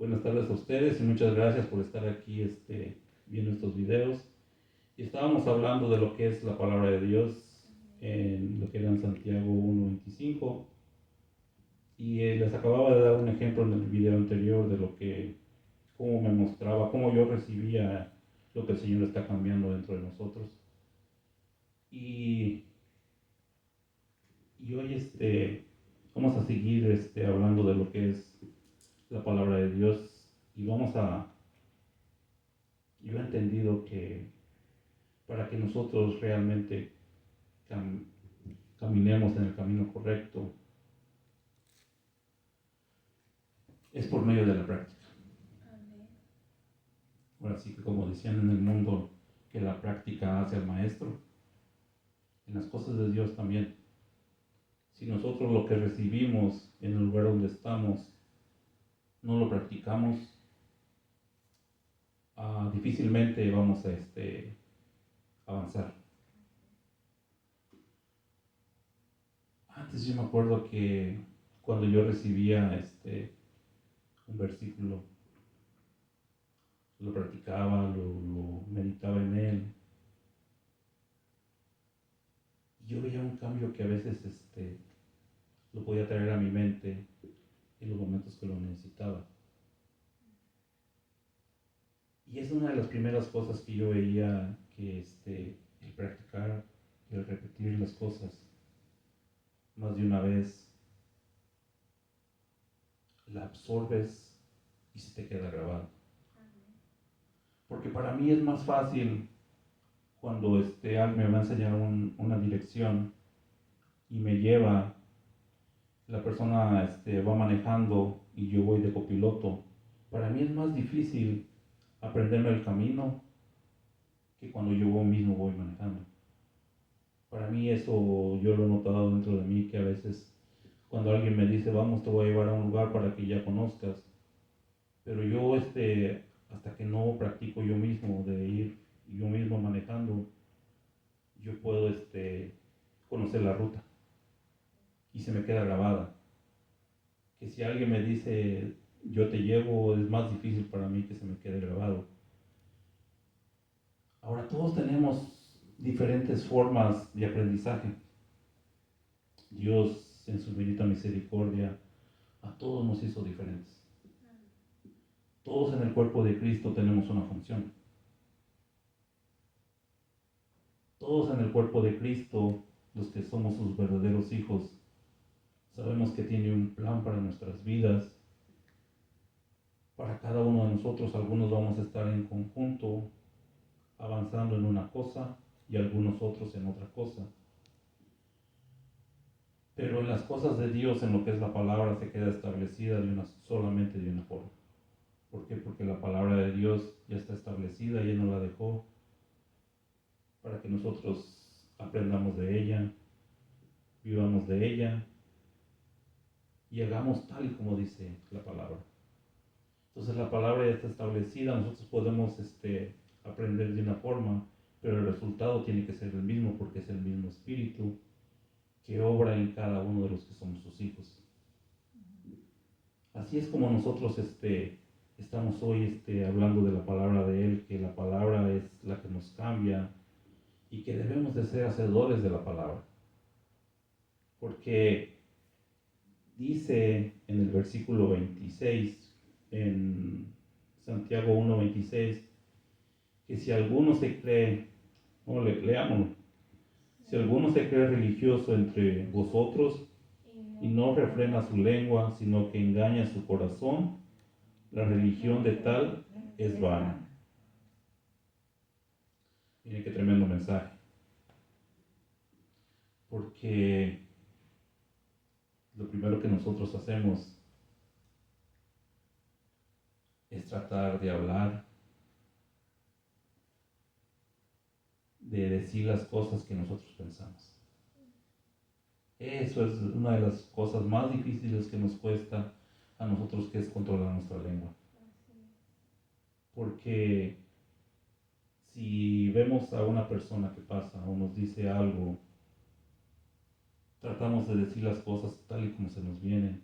Buenas tardes a ustedes y muchas gracias por estar aquí viendo estos videos. Y estábamos hablando de lo que es la palabra de Dios en lo que era en Santiago 1:25. Y les acababa de dar un ejemplo en el video anterior de cómo me mostraba, cómo yo recibía lo que el Señor está cambiando dentro de nosotros. Y, y hoy vamos a seguir hablando de lo que es la palabra de Dios y yo he entendido que para que nosotros realmente cam- caminemos en el camino correcto es por medio de la práctica. Ahora sí que como decían en el mundo que la práctica hace al maestro, en las cosas de Dios también. Si nosotros lo que recibimos en el lugar donde estamos no lo practicamos, difícilmente vamos a avanzar. Antes yo me acuerdo que cuando yo recibía un versículo, lo practicaba, lo meditaba en él. Yo veía un cambio que a veces lo podía traer a mi mente en los momentos que lo necesitaba. Y es una de las primeras cosas que yo veía que el practicar, el repetir las cosas más de una vez, la absorbes y se te queda grabado. Porque para mí es más fácil cuando alguien me va a enseñar una dirección y me lleva, la persona va manejando y yo voy de copiloto. Para mí es más difícil aprenderme el camino que cuando yo mismo voy manejando. Para mí eso yo lo he notado dentro de mí, que a veces cuando alguien me dice vamos te voy a llevar a un lugar para que ya conozcas, pero yo hasta que no practico yo mismo de ir yo mismo manejando, yo puedo conocer la ruta y se me queda grabada. Que si alguien me dice yo te llevo, es más difícil para mí que se me quede grabado. Ahora todos tenemos diferentes formas de aprendizaje. Dios en su bendita misericordia a todos nos hizo diferentes. Todos en el cuerpo de Cristo tenemos una función. Todos en el cuerpo de Cristo, los que somos sus verdaderos hijos, sabemos que tiene un plan para nuestras vidas. Para cada uno de nosotros, algunos vamos a estar en conjunto, avanzando en una cosa y algunos otros en otra cosa. Pero en las cosas de Dios, en lo que es la palabra, se queda establecida solamente de una forma. ¿Por qué? Porque la palabra de Dios ya está establecida y Él nos la dejó para que nosotros aprendamos de ella, vivamos de ella y hagamos tal y como dice la palabra. Entonces la palabra ya está establecida, nosotros podemos aprender de una forma, pero el resultado tiene que ser el mismo porque es el mismo espíritu que obra en cada uno de los que somos sus hijos. Así es como nosotros estamos hoy hablando de la palabra de Él, que la palabra es la que nos cambia y que debemos de ser hacedores de la palabra. Porque dice en el versículo 26, en Santiago 1:26, que si alguno se cree, leámoslo, si alguno se cree religioso entre vosotros y no refrena su lengua, sino que engaña su corazón, la religión de tal es vana. Miren qué tremendo mensaje. Porque lo primero que nosotros hacemos es tratar de hablar, de decir las cosas que nosotros pensamos. Eso es una de las cosas más difíciles que nos cuesta a nosotros, que es controlar nuestra lengua. Porque si vemos a una persona que pasa o nos dice algo, tratamos de decir las cosas tal y como se nos vienen.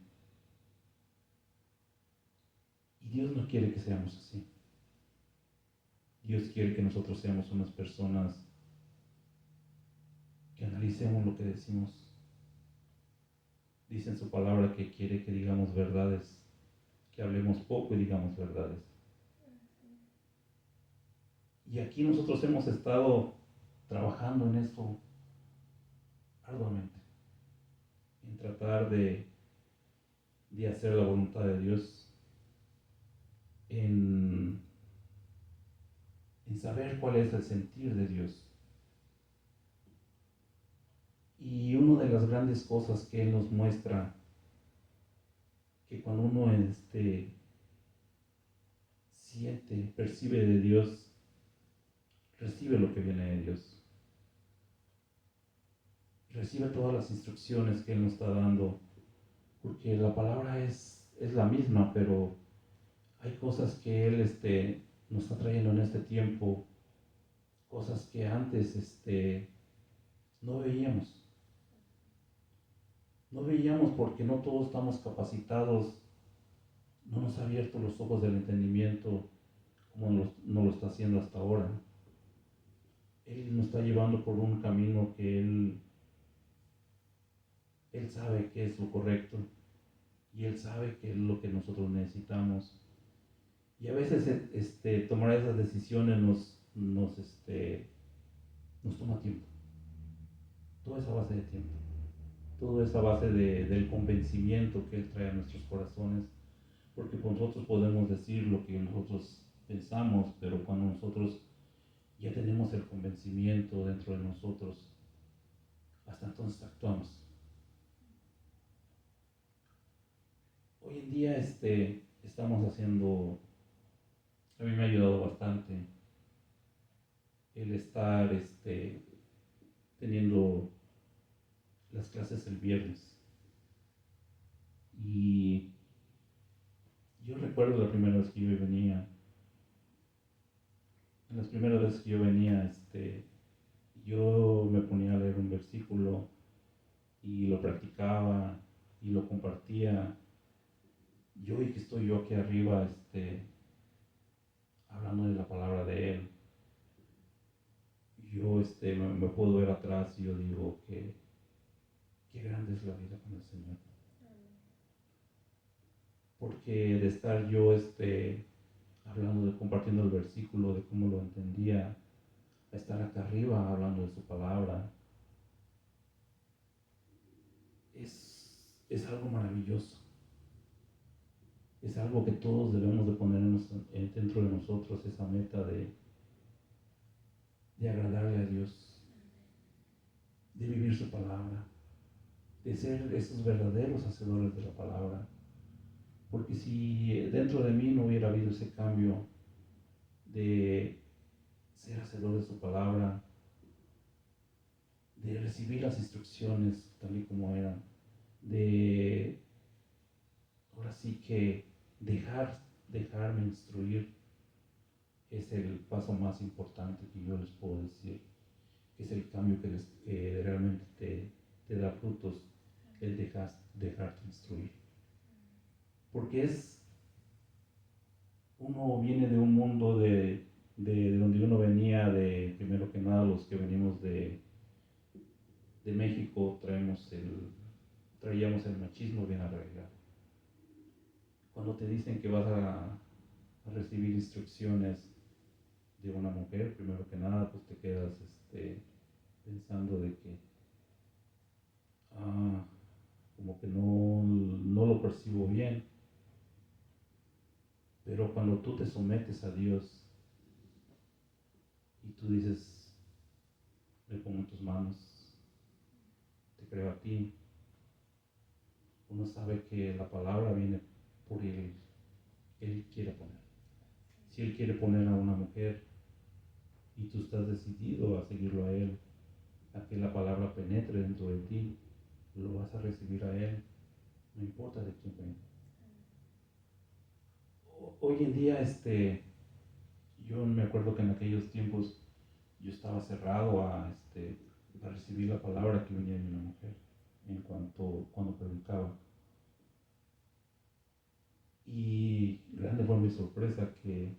Y Dios no quiere que seamos así. Dios quiere que nosotros seamos unas personas que analicemos lo que decimos. Dice en su palabra que quiere que digamos verdades, que hablemos poco y digamos verdades. Y aquí nosotros hemos estado trabajando en eso arduamente, en tratar de hacer la voluntad de Dios, en saber cuál es el sentir de Dios. Y una de las grandes cosas que Él nos muestra, que cuando uno siente, percibe de Dios, recibe lo que viene de Dios. Recibe todas las instrucciones que Él nos está dando, porque la palabra es la misma, pero hay cosas que Él nos está trayendo en este tiempo, cosas que antes no veíamos. No veíamos porque no todos estamos capacitados, no nos ha abierto los ojos del entendimiento como no lo está haciendo hasta ahora. Él nos está llevando por un camino que Él sabe que es lo correcto y Él sabe que es lo que nosotros necesitamos. Y a veces tomar esas decisiones nos toma tiempo. Toda esa base de tiempo. Toda esa base del convencimiento que Él trae a nuestros corazones. Porque nosotros podemos decir lo que nosotros pensamos, pero cuando nosotros ya tenemos el convencimiento dentro de nosotros, hasta entonces actuamos. Hoy en día estamos haciendo, a mí me ha ayudado bastante el estar teniendo las clases el viernes. Y yo recuerdo la primera vez que yo venía, las primeras veces que yo venía, yo me ponía a leer un versículo y lo practicaba y lo compartía. Yo y que estoy yo aquí arriba, hablando de la palabra de Él, yo me puedo ver atrás y yo digo que qué grande es la vida con el Señor. Porque de estar yo hablando, compartiendo el versículo, de cómo lo entendía, a estar acá arriba hablando de su palabra, es algo maravilloso. Es algo que todos debemos de poner dentro de nosotros, esa meta de agradarle a Dios, de vivir su palabra, de ser esos verdaderos hacedores de la palabra. Porque si dentro de mí no hubiera habido ese cambio de ser hacedor de su palabra, de recibir las instrucciones tal y como eran, de ahora sí que dejarme instruir, es el paso más importante que yo les puedo decir, que es el cambio que realmente te da frutos, el dejarte instruir. Porque uno viene de un mundo de donde uno venía, primero que nada los que venimos de México, traíamos el machismo bien arraigado. Cuando te dicen que vas a recibir instrucciones de una mujer, primero que nada, pues te quedas pensando de que como que no lo percibo bien. Pero cuando tú te sometes a Dios y tú dices, me pongo en tus manos, te creo a ti, uno sabe que la palabra viene por Él quiere poner. Si Él quiere poner a una mujer y tú estás decidido a seguirlo a Él, a que la palabra penetre dentro de ti, lo vas a recibir a Él, no importa de quién venga. Hoy en día, yo me acuerdo que en aquellos tiempos yo estaba cerrado a recibir la palabra que venía de una mujer cuando predicaba. Y grande fue mi y sorpresa que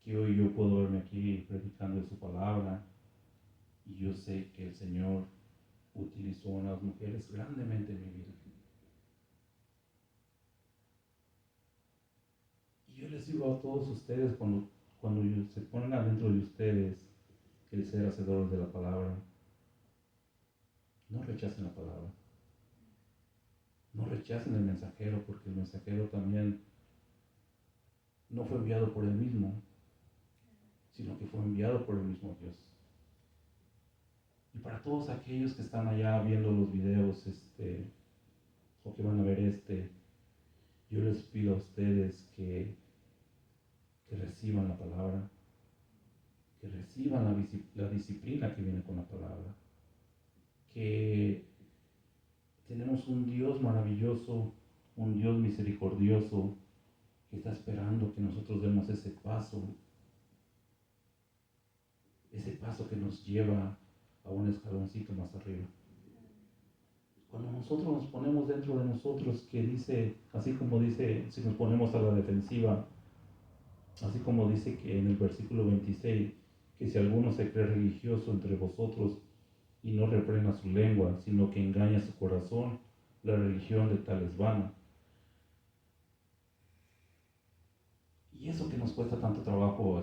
hoy yo puedo verme aquí predicando de su palabra, y yo sé que el Señor utilizó a las mujeres grandemente en mi vida. Y yo les digo a todos ustedes, cuando se ponen adentro de ustedes el ser hacedores de la palabra, no rechacen la palabra. No rechacen el mensajero, porque el mensajero también no fue enviado por él mismo, sino que fue enviado por el mismo Dios. Y para todos aquellos que están allá viendo los videos, o que van a ver yo les pido a ustedes que reciban la palabra, que reciban la disciplina que viene con la palabra, que tenemos un Dios maravilloso, un Dios misericordioso, que está esperando que nosotros demos ese paso que nos lleva a un escaloncito más arriba. Cuando nosotros nos ponemos dentro de nosotros, que dice, así como dice, si nos ponemos a la defensiva, así como dice que en el versículo 26, que si alguno se cree religioso entre vosotros y no refrena su lengua, sino que engaña su corazón, la religión de tal es vana. Y eso que nos cuesta tanto trabajo,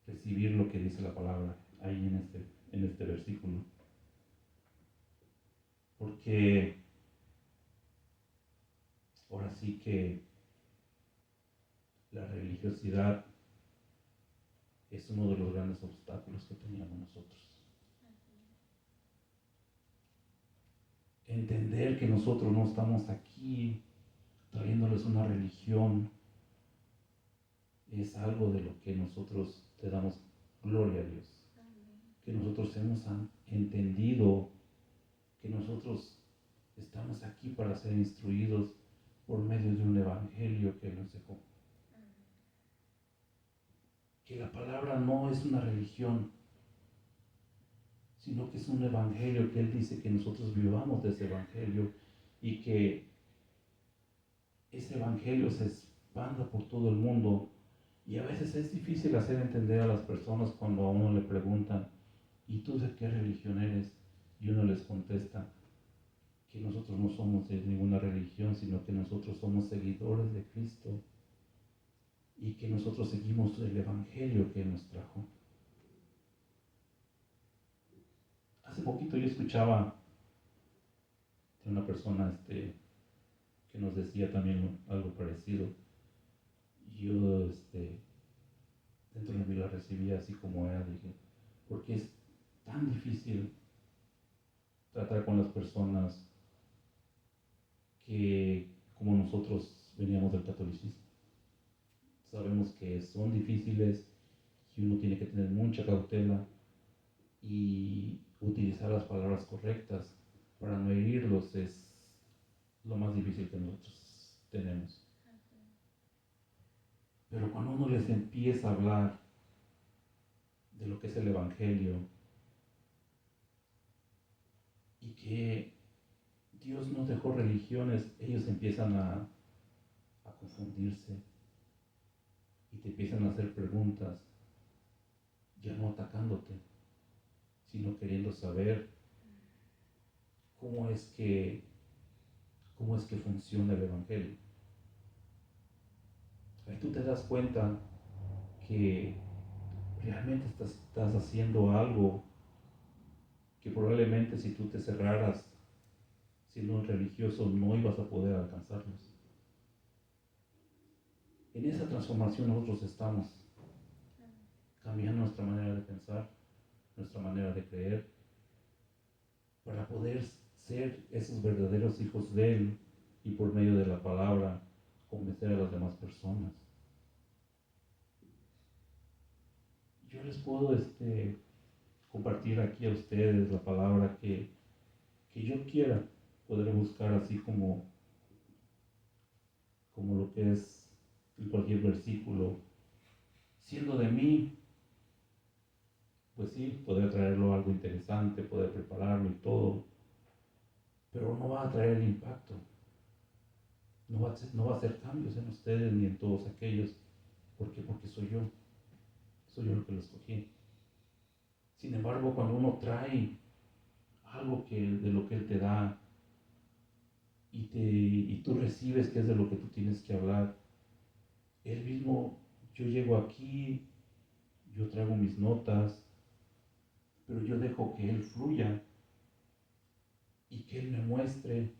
recibir lo que dice la palabra ahí en este versículo. Porque ahora sí que la religiosidad es uno de los grandes obstáculos que teníamos nosotros. Entender que nosotros no estamos aquí trayéndoles una religión es algo de lo que nosotros te damos gloria a Dios. Que nosotros hemos entendido que nosotros estamos aquí para ser instruidos por medio de un evangelio que Él nos dejó. Que la palabra no es una religión, sino que es un evangelio que Él dice que nosotros vivamos de ese evangelio y que ese evangelio se expanda por todo el mundo. Y a veces es difícil hacer entender a las personas cuando a uno le preguntan, ¿y tú de qué religión eres? Y uno les contesta que nosotros no somos de ninguna religión, sino que nosotros somos seguidores de Cristo y que nosotros seguimos el evangelio que Él nos trajo. Hace poquito yo escuchaba de una persona que nos decía también algo parecido. Y yo dentro de mí la recibí así como era, dije, porque es tan difícil tratar con las personas que como nosotros veníamos del catolicismo. Sabemos que son difíciles y uno tiene que tener mucha cautela y utilizar las palabras correctas para no herirlos es lo más difícil que nosotros tenemos. Pero cuando uno les empieza a hablar de lo que es el Evangelio y que Dios nos dejó religiones, ellos empiezan a confundirse y te empiezan a hacer preguntas, ya no atacándote, sino queriendo saber cómo es que funciona el Evangelio. Ahí tú te das cuenta que realmente estás haciendo algo que probablemente si tú te cerraras siendo un religioso no ibas a poder alcanzarlos. En esa transformación nosotros estamos cambiando nuestra manera de pensar, nuestra manera de creer, para poder ser esos verdaderos hijos de Él y por medio de la palabra convencer a las demás personas. Yo les puedo compartir aquí a ustedes la palabra que yo quiera poder buscar así como lo que es en cualquier versículo. Siendo de mí, pues sí, poder traerlo algo interesante, poder prepararlo y todo, pero no va a traer el impacto. no va a hacer cambios en ustedes ni en todos aquellos. ¿Por qué? Porque soy yo el que lo escogí. Sin embargo, cuando uno trae algo de lo que Él te da y tú recibes que es de lo que tú tienes que hablar, Él mismo, yo llego aquí, yo traigo mis notas, pero yo dejo que Él fluya y que Él me muestre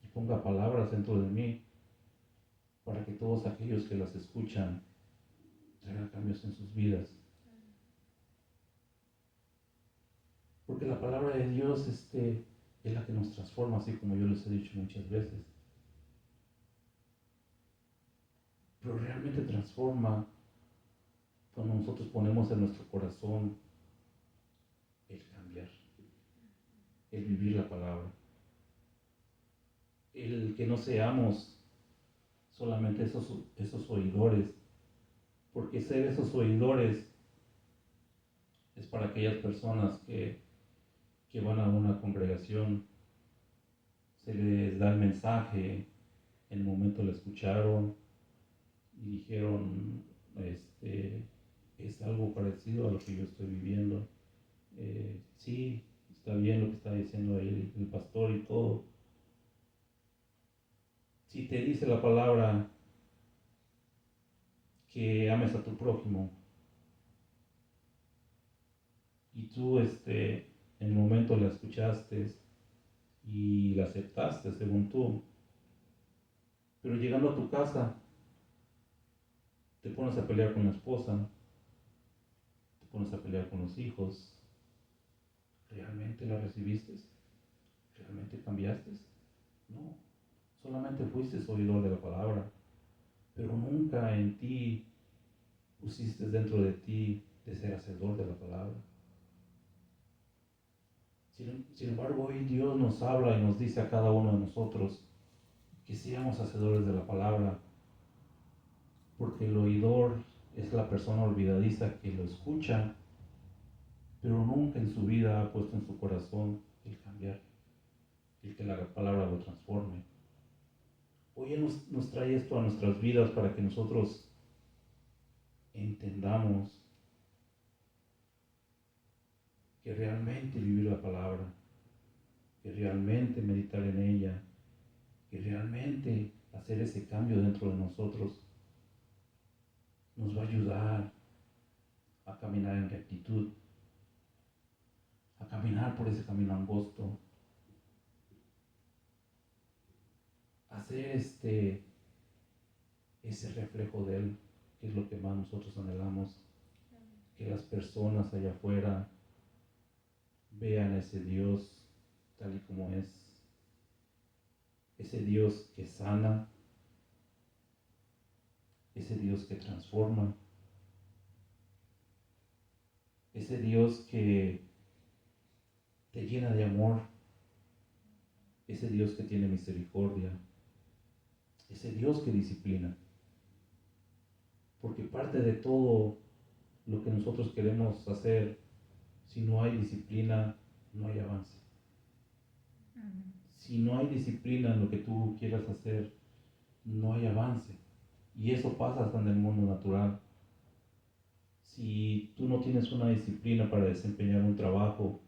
y ponga palabras dentro de mí para que todos aquellos que las escuchan traigan cambios en sus vidas. Porque la palabra de Dios es la que nos transforma, así como yo les he dicho muchas veces. Pero realmente transforma cuando nosotros ponemos en nuestro corazón el cambiar, el vivir la palabra. El que no seamos solamente esos oidores, porque ser esos oidores es para aquellas personas que van a una congregación, se les da el mensaje, en el momento lo escucharon y dijeron, es algo parecido a lo que yo estoy viviendo. Sí, está bien lo que está diciendo ahí el pastor y todo. Si te dice la palabra que ames a tu prójimo y tú en el momento la escuchaste y la aceptaste según tú, pero llegando a tu casa te pones a pelear con la esposa, te pones a pelear con los hijos, ¿realmente la recibiste? ¿Realmente cambiaste? No, solamente fuiste oidor de la palabra, pero nunca en ti pusiste dentro de ti de ser hacedor de la palabra. Sin embargo, hoy Dios nos habla y nos dice a cada uno de nosotros que seamos hacedores de la palabra, porque el oidor es la persona olvidadiza que lo escucha, pero nunca en su vida ha puesto en su corazón el cambiar, el que la palabra lo transforme. Hoy Él nos trae esto a nuestras vidas para que nosotros entendamos que realmente vivir la palabra, que realmente meditar en ella, que realmente hacer ese cambio dentro de nosotros nos va a ayudar a caminar en rectitud, a caminar por ese camino angosto, a ser ese reflejo de Él, que es lo que más nosotros anhelamos, que las personas allá afuera vean a ese Dios tal y como es, ese Dios que sana, ese Dios que transforma, ese Dios que te llena de amor, ese Dios que tiene misericordia, ese Dios que disciplina. Porque parte de todo lo que nosotros queremos hacer, si no hay disciplina, no hay avance. Si no hay disciplina en lo que tú quieras hacer, no hay avance. Y eso pasa hasta en el mundo natural. Si tú no tienes una disciplina para desempeñar un trabajo,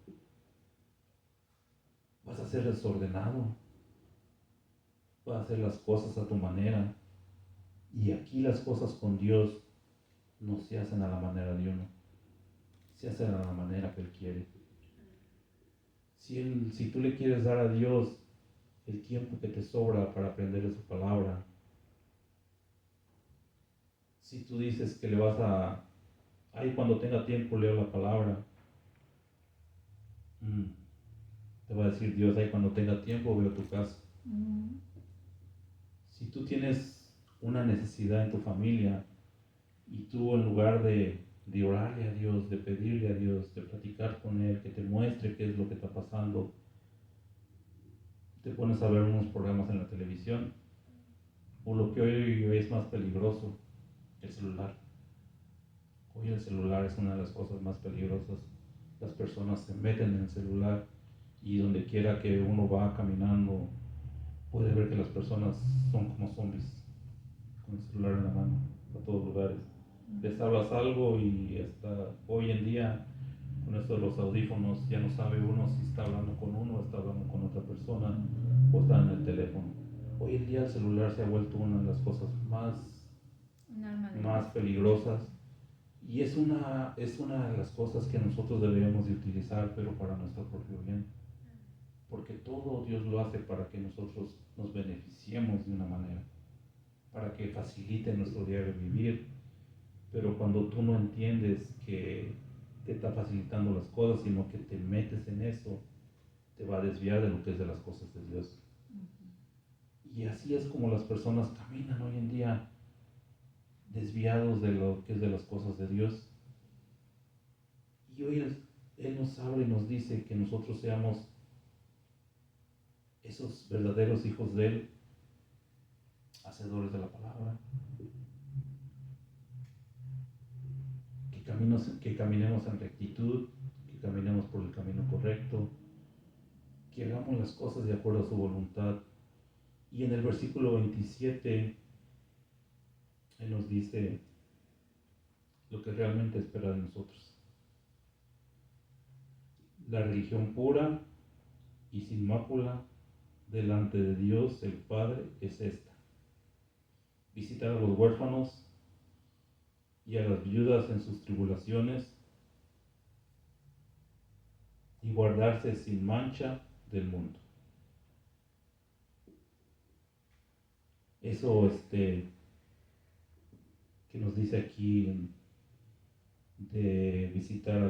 vas a ser desordenado, vas a hacer las cosas a tu manera. Y aquí las cosas con Dios no se hacen a la manera de uno, se hacen a la manera que Él quiere. Si tú le quieres dar a Dios el tiempo que te sobra para aprender de su palabra, si tú dices que le vas ay, cuando tenga tiempo leo la palabra, te va a decir Dios, ay, cuando tenga tiempo veo tu casa. Si tú tienes una necesidad en tu familia y tú en lugar de orarle a Dios, de pedirle a Dios, de platicar con Él, que te muestre qué es lo que está pasando, te pones a ver unos programas en la televisión, o lo que hoy es más peligroso, el celular. Hoy el celular es una de las cosas más peligrosas. Las personas se meten en el celular y donde quiera que uno va caminando, puede ver que las personas son como zombies, con el celular en la mano, a todos lugares. Les hablas algo y hasta hoy en día, con esto de los audífonos, ya no sabe uno si está hablando con uno o está hablando con otra persona o está en el teléfono. Hoy en día el celular se ha vuelto una de las cosas más peligrosas y es una de las cosas que nosotros deberíamos de utilizar, pero para nuestro propio bien. Porque todo Dios lo hace para que nosotros nos beneficiemos de una manera, para que facilite nuestro diario vivir. Pero cuando tú no entiendes que te está facilitando las cosas, sino que te metes en eso, te va a desviar de lo que es de las cosas de Dios. Y así es como las personas caminan hoy en día, desviados de lo que es de las cosas de Dios. Y hoy Él nos habla y nos dice que nosotros seamos esos verdaderos hijos de Él, hacedores de la palabra, que caminemos en rectitud, que caminemos por el camino correcto, que hagamos las cosas de acuerdo a su voluntad. Y en el versículo 27, Él nos dice lo que realmente espera de nosotros. La religión pura y sin mácula delante de Dios el Padre es esta: visitar a los huérfanos y a las viudas en sus tribulaciones y guardarse sin mancha del mundo. Eso que nos dice aquí de visitar a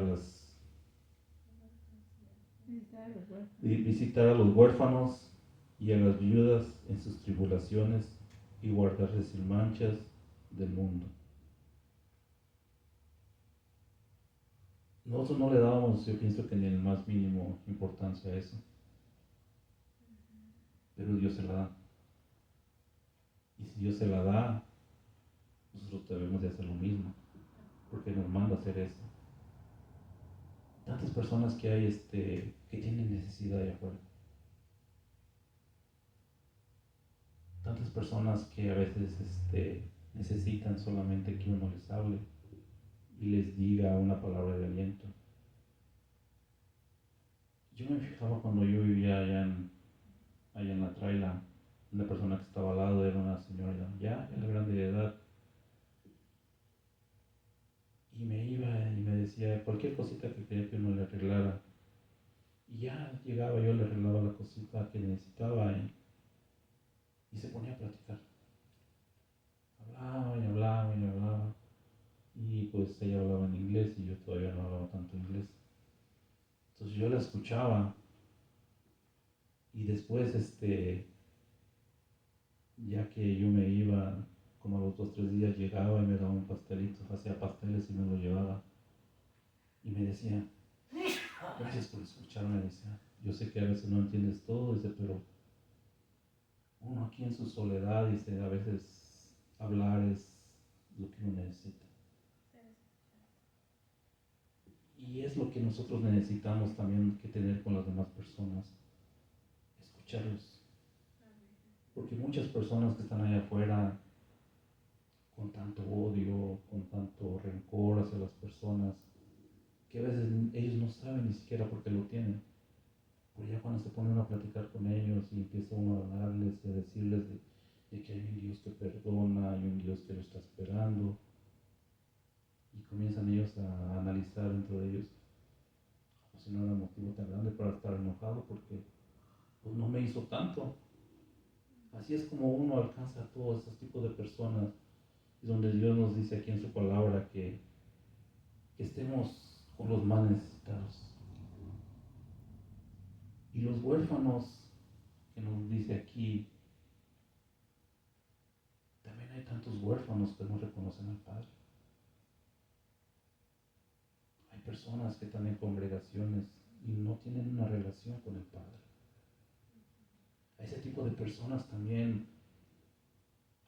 los huérfanos y a las viudas en sus tribulaciones y guardarse sin manchas del mundo. Nosotros no le dábamos, yo pienso que ni el más mínimo importancia a eso, pero Dios se la da. Y si Dios se la da, nosotros debemos de hacer lo mismo, porque nos manda a hacer eso. Tantas personas que hay que tienen necesidad allá afuera. Tantas personas que a veces necesitan solamente que uno les hable y les diga una palabra de aliento. Yo me fijaba cuando yo vivía allá en la traila, una persona que estaba al lado era una señora ya grande de edad, y me iba y me decía cualquier cosita que quería que uno le arreglara, y ya llegaba, yo le arreglaba la cosita que necesitaba y se ponía a platicar. Hablaba y hablaba y hablaba, y pues ella hablaba en inglés y yo todavía no hablaba tanto inglés. Entonces yo la escuchaba y después, ya que yo me iba, como a los 2 o 3 días llegaba y me daba un pastelito, hacía pasteles y me lo llevaba. Y me decía, gracias por escucharme, decía. Yo sé que a veces no entiendes todo, dice, pero uno aquí en su soledad, dice, a veces hablar es lo que uno necesita. Y es lo que nosotros necesitamos también que tener con las demás personas, escucharlos. Porque muchas personas que están allá afuera con tanto odio, con tanto rencor hacia las personas, que a veces ellos no saben ni siquiera por qué lo tienen. Pero ya cuando se ponen a platicar con ellos y empieza uno a hablarles y a decirles de que hay un Dios que perdona, hay un Dios que lo está esperando, y comienzan ellos a analizar dentro de ellos, pues no era motivo tan grande para estar enojado porque pues no me hizo tanto. Así es como uno alcanza a todos esos tipos de personas, y donde Dios nos dice aquí en su palabra que estemos con los más necesitados. Y los huérfanos, que nos dice aquí, también hay tantos huérfanos que no reconocen al Padre. Hay personas que están en congregaciones y no tienen una relación con el Padre. A ese tipo de personas también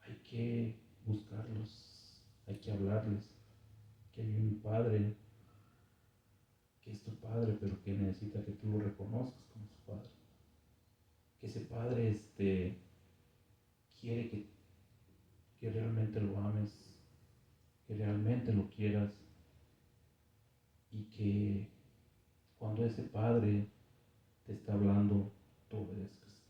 hay que buscarlos, hay que hablarles, que hay un Padre que es tu Padre, pero que necesita que tú lo reconozcas como su Padre. que ese Padre quiere que realmente lo ames, que realmente lo quieras y que cuando ese Padre te está hablando, tú obedezcas.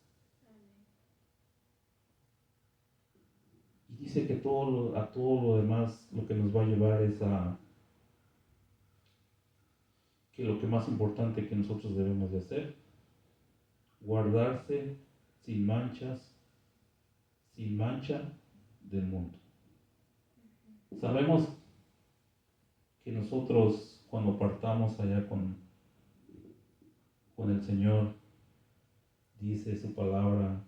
Y dice que a todo lo demás lo que nos va a llevar es a que lo que más importante que nosotros debemos de hacer, guardarse sin mancha del mundo. Sabemos que nosotros cuando partamos allá con el Señor, dice su palabra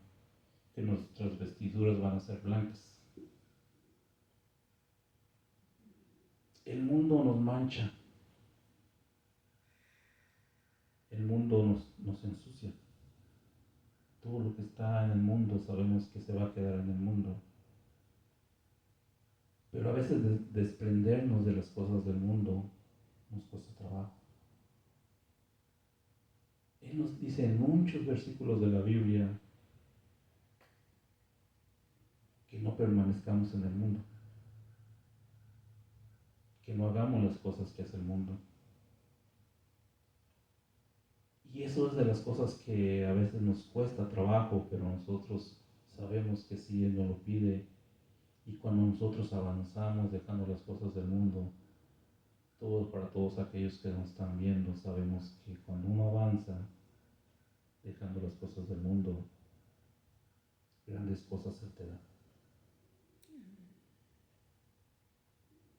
que nuestras vestiduras van a ser blancas. El mundo nos mancha, el mundo nos ensucia. Todo lo que está en el mundo sabemos que se va a quedar en el mundo. Pero a veces desprendernos de las cosas del mundo nos cuesta trabajo. Él nos dice en muchos versículos de la Biblia que no permanezcamos en el mundo, que no hagamos las cosas que hace el mundo. Y eso es de las cosas que a veces nos cuesta trabajo, pero nosotros sabemos que si Él nos lo pide, y cuando nosotros avanzamos dejando las cosas del mundo, para todos aquellos que nos están viendo, sabemos que cuando uno avanza dejando las cosas del mundo, grandes cosas se te dan.